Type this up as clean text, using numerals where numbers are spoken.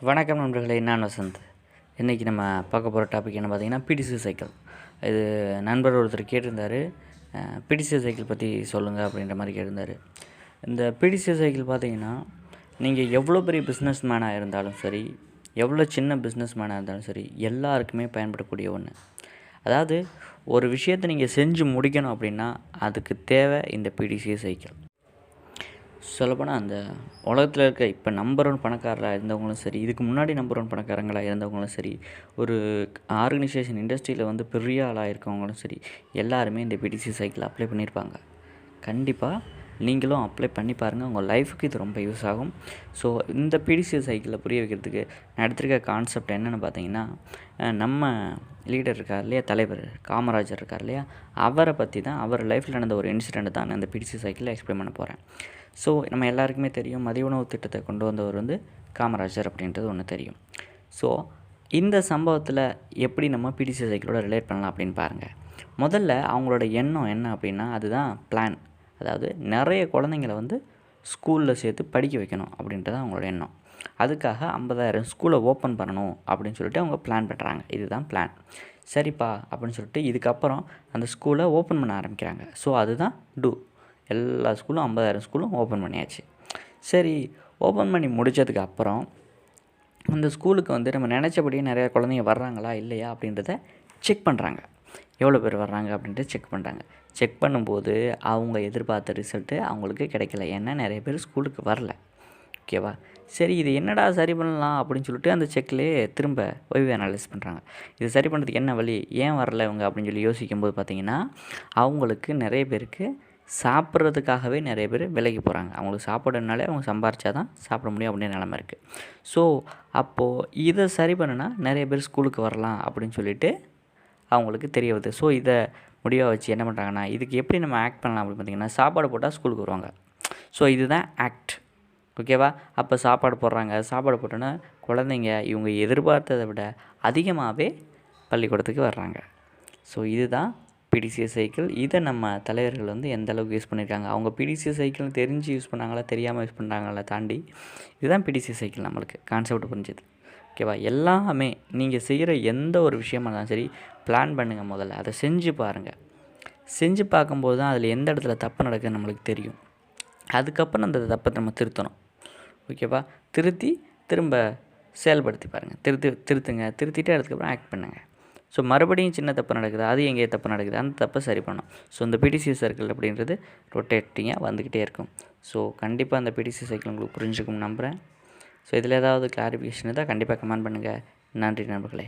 வணக்கம் நண்பர்களே, நான் வசந்த். இன்றைக்கி நம்ம பார்க்க போகிற டாபிக் என்ன பார்த்திங்கன்னா PDCA சைக்கிள். இது நண்பர் ஒருத்தர் கேட்டிருந்தார், PDCA சைக்கிள் பற்றி சொல்லுங்கள் அப்படின்ற மாதிரி கேட்டிருந்தார். இந்த PDCA சைக்கிள் பார்த்திங்கன்னா, நீங்கள் எவ்வளோ பெரிய பிஸ்னஸ் மேனாக இருந்தாலும் சரி, எவ்வளோ சின்ன பிஸ்னஸ் மேனாக இருந்தாலும் சரி, எல்லாருக்குமே பயன்படக்கூடிய ஒன்று. அதாவது ஒரு விஷயத்தை நீங்கள் செஞ்சு முடிக்கணும் அப்படின்னா அதுக்கு தேவை இந்த PDCA சைக்கிள். சொல்லப்போனால் அந்த உலகத்தில் இருக்க இப்போ நம்பர் 1 பணக்காரராக இருந்தவங்களும் சரி, இதுக்கு முன்னாடி நம்பர் 1 பணக்காரங்களாக இருந்தவங்களும் சரி, ஒரு ஆர்கனைசேஷன் இண்டஸ்ட்ரியில் பெரிய ஆளாக இருக்கவங்களும் சரி, எல்லாருமே இந்த PDCA சைக்கிள் அப்ளை பண்ணியிருப்பாங்க. கண்டிப்பாக நீங்களும் அப்ளை பண்ணி பாருங்கள், உங்கள் லைஃபுக்கு இது ரொம்ப யூஸ் ஆகும். ஸோ இந்த PDCA சைக்கிளை புரிய வைக்கிறதுக்கு நான் எடுத்திருக்க கான்செப்ட் என்னென்னு பார்த்தீங்கன்னா, நம்ம லீடர் இருக்கார் இல்லையா, தலைவர் காமராஜர் இருக்கார் இல்லையா, அவரை பற்றி தான், அவர் லைஃப்பில் நடந்த ஒரு இன்சிடெண்ட் தான் நான் இந்த PDCA சைக்கிளில் எக்ஸ்பிளைன் பண்ண போகிறேன். ஸோ நம்ம எல்லாருக்குமே தெரியும், மதிய உணவு திட்டத்தை கொண்டு வந்தவர் காமராஜர் அப்படின்றது ஒன்று தெரியும். ஸோ இந்த சம்பவத்தில் எப்படி நம்ம PDCA சைக்கிளோட ரிலேட் பண்ணலாம் அப்படின்னு பாருங்கள். முதல்ல அவங்களோட எண்ணம் என்ன அப்படின்னா, அதுதான் பிளான். அதாவது நிறைய குழந்தைங்கள ஸ்கூலில் சேர்த்து படிக்க வைக்கணும் அப்படின்றது அவங்களோட எண்ணம். அதுக்காக 50,000 ஸ்கூலை ஓப்பன் பண்ணணும் அப்படின்னு சொல்லிட்டு அவங்க பிளான் பண்ணுறாங்க. இதுதான் பிளான். சரிப்பா அப்படின்னு சொல்லிட்டு இதுக்கப்புறம் அந்த ஸ்கூலை ஓப்பன் பண்ண ஆரம்பிக்கிறாங்க. ஸோ அதுதான் டூ. எல்லா ஸ்கூலும் 50,000 ஸ்கூலும் ஓப்பன் பண்ணியாச்சு. சரி, ஓப்பன் பண்ணி முடித்ததுக்கு அப்புறம் அந்த ஸ்கூலுக்கு நம்ம நினச்சபடியே நிறையா குழந்தைங்க வர்றாங்களா இல்லையா அப்படின்றத செக் பண்ணுறாங்க. எவ்வளோ பேர் வர்றாங்க அப்படின்ட்டு செக் பண்ணுறாங்க. செக் பண்ணும்போது அவங்க எதிர்பார்த்த ரிசல்ட்டு அவங்களுக்கு கிடைக்கல. ஏன்னா நிறைய பேர் ஸ்கூலுக்கு வரல. ஓகேவா? சரி, இது என்னடா சரி பண்ணலாம் அப்படின்னு சொல்லிட்டு அந்த செக்லேயே திரும்ப ஒய்வு அனலைஸ் பண்ணுறாங்க. இது சரி பண்ணுறதுக்கு என்ன வழி, ஏன் வரல இவங்க அப்படின்னு சொல்லி யோசிக்கும்போது பார்த்திங்கன்னா, அவங்களுக்கு நிறைய பேருக்கு சாப்பிட்றதுக்காகவே நிறைய பேர் விலைக்கு போகிறாங்க. அவங்களுக்கு சாப்பிடனாலே அவங்க சம்பாரிச்சா தான் சாப்பிட முடியும் அப்படின்ற நிலமை இருக்குது. ஸோ அப்போது இதை சரி பண்ணுனா நிறைய பேர் ஸ்கூலுக்கு வரலாம் அப்படின்னு சொல்லிட்டு அவங்களுக்கு தெரிய வருது. ஸோ இதை முடிவாக வச்சு என்ன பண்ணுறாங்கன்னா, இதுக்கு எப்படி நம்ம ஆக்ட் பண்ணலாம் அப்படின்னு பார்த்திங்கன்னா, சாப்பாடு போட்டால் ஸ்கூலுக்கு வருவாங்க. ஸோ இதுதான் ஆக்ட். ஓகேவா? அப்போ சாப்பாடு போடுறாங்க. சாப்பாடு போட்டோன்னா குழந்தைங்க இவங்க எதிர்பார்த்ததை விட அதிகமாகவே பள்ளிக்கூடத்துக்கு வர்றாங்க. ஸோ இதுதான் PDCA சைக்கிள். இதை நம்ம தலைவர்கள் எந்த அளவுக்கு யூஸ் பண்ணியிருக்காங்க, அவங்க PDCA சைக்கிள் தெரிஞ்சு யூஸ் பண்ணாங்களா தெரியாமல் யூஸ் பண்ணாங்களா தாண்டி இதுதான் PDCA சைக்கிள். நம்மளுக்கு கான்செப்ட் புரிஞ்சுது. ஓகேவா? எல்லாமே நீங்கள் செய்கிற எந்த ஒரு விஷயமா இருந்தாலும் சரி, பிளான் பண்ணுங்கள். முதல்ல அதை செஞ்சு பாருங்கள். செஞ்சு பார்க்கும்போது தான் அதில் எந்த இடத்துல தப்பு நடக்குதுன்னு நம்மளுக்கு தெரியும். அதுக்கப்புறம் அந்த தப்பை நம்ம திருத்தணும். ஓகேவா? திருத்தி திரும்ப செயல்படுத்தி பாருங்கள். திருத்துங்க. திருத்திட்டு அதுக்கப்புறம் ஆக்ட் பண்ணுங்கள். ஸோ மறுபடியும் சின்ன தப்பு நடக்குது, அது எங்கேயே தப்பு நடக்குது, அந்த தப்பை சரி பண்ணணும். ஸோ இந்த PDCA சைக்கிள் அப்படின்றது ரொட்டேட்டிங்காக வந்துக்கிட்டே இருக்கும். ஸோ கண்டிப்பாக அந்த PDCA சைக்கிள் உங்களுக்கு புரிஞ்சுக்கும்னு நம்புகிறேன். ஸோ இதில் ஏதாவது கிளாரிஃபிகேஷன் இருந்தால் கண்டிப்பாக கமெண்ட் பண்ணுங்கள். நன்றி நண்பர்களே.